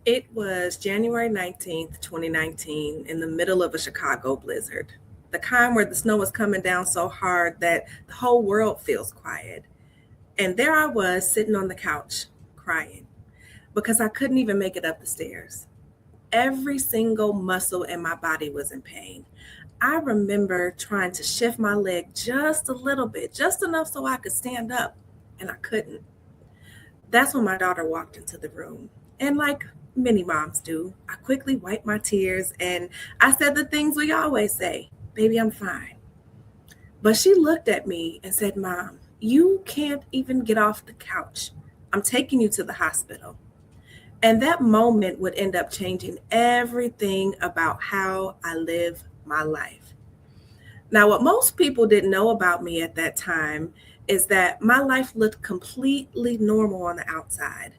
It was January 19th, 2019, in the middle of a Chicago blizzard. The kind where the snow was coming down so hard that the whole world feels quiet. And there I was sitting on the couch crying because I couldn't even make it up the stairs. Every single muscle in my body was in pain. I remember trying to shift my leg just a little bit, just enough so I could stand up, and I couldn't. That's when my daughter walked into the room. And like many moms do, I quickly wiped my tears and I said the things we always say, baby, I'm fine. But she looked at me and said, Mom, you can't even get off the couch. I'm taking you to the hospital. And that moment would end up changing everything about how I live my life. Now, what most people didn't know about me at that time is that my life looked completely normal on the outside.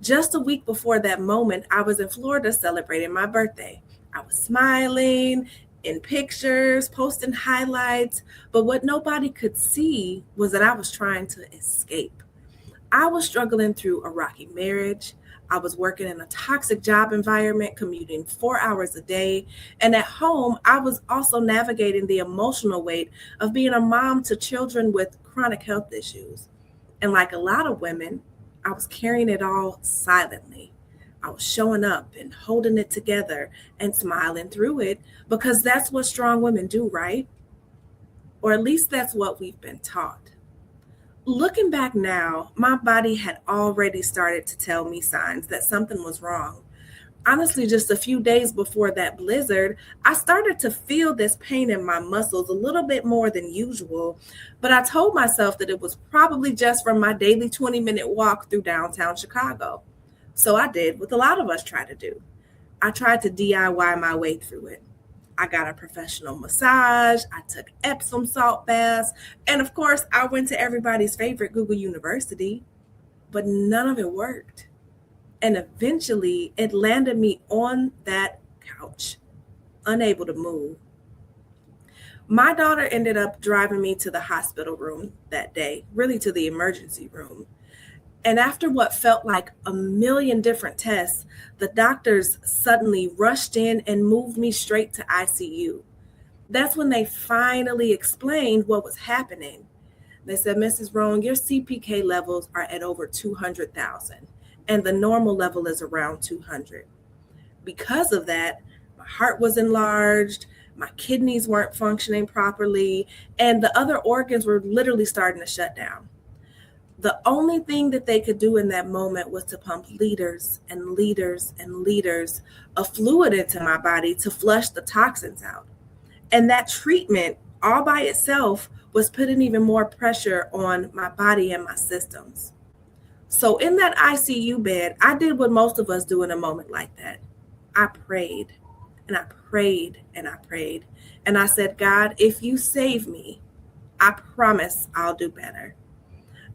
Just a week before that moment, I was in Florida celebrating my birthday. I was smiling in pictures, posting highlights, but what nobody could see was that I was trying to escape. I was struggling through a rocky marriage. I was working in a toxic job environment, commuting 4 hours a day. And at home, I was also navigating the emotional weight of being a mom to children with chronic health issues. And like a lot of women, I was carrying it all silently. I was showing up and holding it together and smiling through it because that's what strong women do, right? Or at least that's what we've been taught. Looking back now, my body had already started to tell me signs that something was wrong. Honestly, just a few days before that blizzard, I started to feel this pain in my muscles a little bit more than usual, but I told myself that it was probably just from my daily 20-minute walk through downtown Chicago. So I did what a lot of us try to do. I tried to DIY my way through it. I got a professional massage, I took Epsom salt baths, and of course, I went to everybody's favorite Google University, but none of it worked. And eventually, it landed me on that couch, unable to move. My daughter ended up driving me to the hospital room that day, really to the emergency room. And after what felt like a million different tests, the doctors suddenly rushed in and moved me straight to ICU. That's when they finally explained what was happening. They said, Mrs. Rhone, your CPK levels are at over 200,000, and the normal level is around 200. Because of that, my heart was enlarged, my kidneys weren't functioning properly, and the other organs were literally starting to shut down. The only thing that they could do in that moment was to pump liters and liters and liters of fluid into my body to flush the toxins out. And that treatment, all by itself, was putting even more pressure on my body and my systems. So, in that ICU bed, I did what most of us do in a moment like that. I prayed and I prayed and I prayed. And I said, God, if you save me, I promise I'll do better.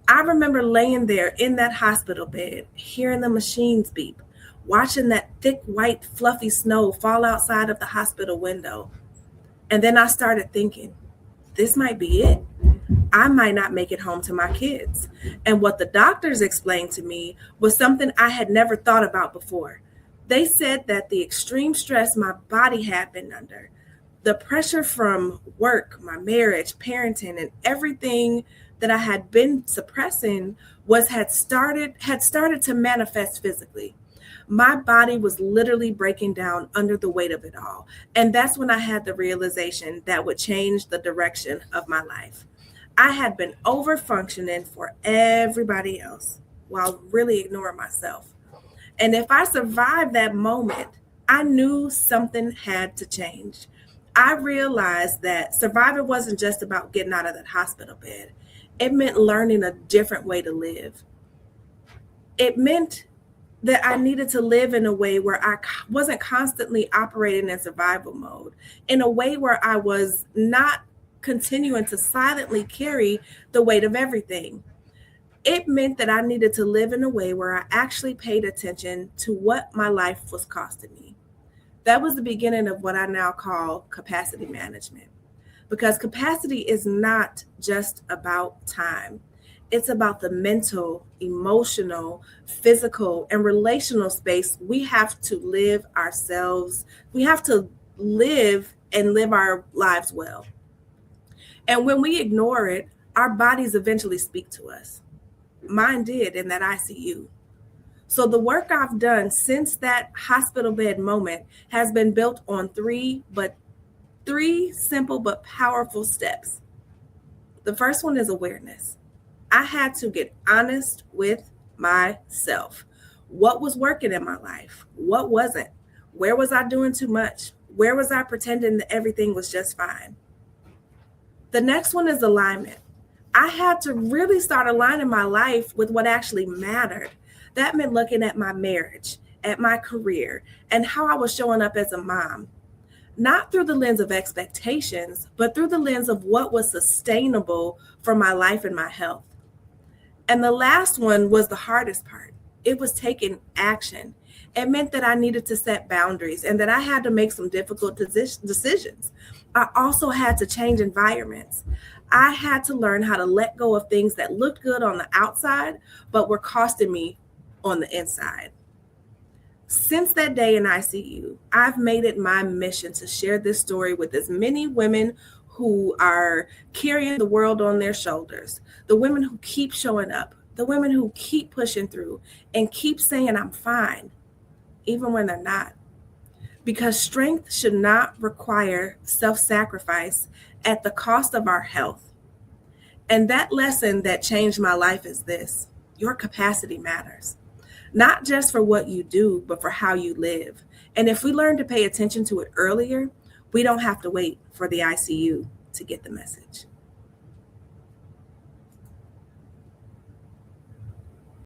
I remember laying there in that hospital bed, hearing the machines beep, watching that thick, white, fluffy snow fall outside of the hospital window. And then I started thinking, this might be it. I might not make it home to my kids. And what the doctors explained to me was something I had never thought about before. They said that the extreme stress my body had been under, the pressure from work, my marriage, parenting, and everything that I had been suppressing was had started to manifest physically. My body was literally breaking down under the weight of it all. And that's when I had the realization that would change the direction of my life. I had been over functioning for everybody else while really ignoring myself. And if I survived that moment, I knew something had to change. I realized that surviving wasn't just about getting out of that hospital bed. It meant learning a different way to live. It meant that I needed to live in a way where I wasn't constantly operating in survival mode, in a way where I was not continuing to silently carry the weight of everything. It meant that I needed to live in a way where I actually paid attention to what my life was costing me. That was the beginning of what I now call capacity management. Because capacity is not just about time, It's about the mental, emotional, physical, and relational space we have to live ourselves. We have to live and live our lives well. And when we ignore it, our bodies eventually speak to us. Mine did in that ICU. So the work I've done since that hospital bed moment has been built on three simple but powerful steps. The first one is awareness. I had to get honest with myself. What was working in my life? What wasn't? Where was I doing too much? Where was I pretending that everything was just fine? The next one is alignment. I had to really start aligning my life with what actually mattered. That meant looking at my marriage, at my career, and how I was showing up as a mom, not through the lens of expectations, but through the lens of what was sustainable for my life and my health. And the last one was the hardest part. It was taking action. It meant that I needed to set boundaries and that I had to make some difficult decisions. I also had to change environments. I had to learn how to let go of things that looked good on the outside, but were costing me on the inside. Since that day in ICU, I've made it my mission to share this story with as many women who are carrying the world on their shoulders, the women who keep showing up, the women who keep pushing through and keep saying, I'm fine, even when they're not. Because strength should not require self-sacrifice at the cost of our health. And that lesson that changed my life is this: your capacity matters, not just for what you do, but for how you live. And if we learn to pay attention to it earlier, we don't have to wait for the ICU to get the message.